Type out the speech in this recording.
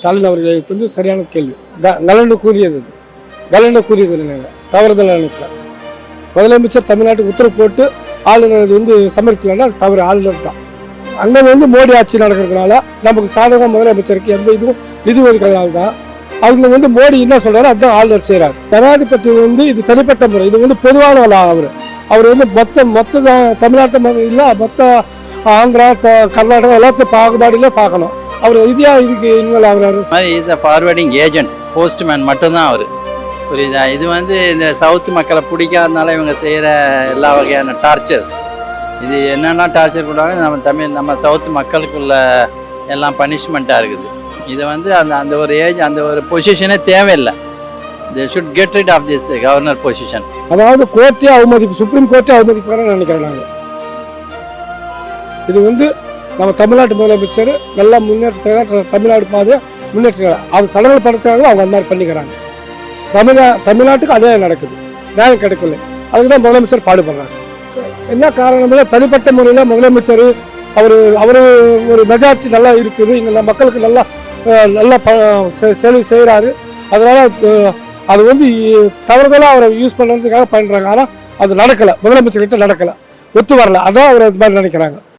ஸ்டாலின் அவர்களுக்கு வந்து சரியான கேள்வி. நலன்னு கூறியது தவறுதல் அனுப்பல. முதலமைச்சர் தமிழ்நாட்டுக்கு உத்தரவு போட்டு ஆளுநர் வந்து சமர்ப்பிக்கலன்னா அது தவறு ஆளுநர் தான். அங்கே வந்து மோடி ஆட்சி நடக்கிறதுனால நமக்கு சாதகம் முதலமைச்சருக்கு எந்த இதுவும் நிதி ஒதுக்கிறதுனால தான் அவங்க வந்து மோடி என்ன சொல்றாரு அதுதான் ஆளுநர் செய்யறாரு. ஜனாதிபதி வந்து இது தனிப்பட்ட முறை, இது வந்து பொதுவான அவர் வந்து மொத்த தமிழ்நாட்டு இல்லை மொத்த ஆந்திரா கர்நாடகா எல்லாத்தையும் பாகுபாடியில பார்க்கணும். அவர் இதுக்கு இன்வால்வ் ஆகுறாரு. Is a forwarding agent, postman மட்டும்தான் அவர். புரியுதா? இது வந்து இந்த சவுத் மக்களை பிடிக்காதனால இவங்க செய்கிற எல்லா வகையான டார்ச்சர்ஸ், இது என்னென்ன டார்ச்சர் கொடுத்தாலும் நம்ம சவுத் மக்களுக்குள்ள எல்லாம் பனிஷ்மெண்ட்டாக இருக்குது. இது வந்து அந்த ஒரு அந்த ஒரு பொசிஷனே தேவையில்லை. They should get rid of this governor position. அதாவது கோர்ட்டே அவமதிப்பு, சுப்ரீம் கோர்ட்டே அவமதிப்பாருன்னு நினைக்கிறேன் நாங்கள். இது வந்து நம்ம தமிழ்நாட்டு முதலமைச்சர் நல்லா முன்னேற்ற தமிழ்நாடு பாதையை முன்னேற்ற அது கடவுள் படுத்துறாங்க, அவங்க அந்த மாதிரி பண்ணிக்கிறாங்க. தமிழ்நாட்டுக்கு அதே நடக்குது, நியாயம் கிடைக்கல. அதுக்கு தான் முதலமைச்சர் பாடுபடுறாங்க. என்ன காரணம்னா தனிப்பட்ட முறையில் முதலமைச்சர் அவர் ஒரு மெஜாரிட்டி நல்லா இருக்குது, இங்கே மக்களுக்கு நல்லா சேவை செய்கிறாரு. அதனால அது வந்து தவறுதலாக அவரை யூஸ் பண்ணுறதுக்காக பண்ணுறாங்க. ஆனால் அது நடக்கலை, முதலமைச்சர்கிட்ட நடக்கலை, ஒத்து வரல. அதான் அவர் அது மாதிரி நினைக்கிறாங்க.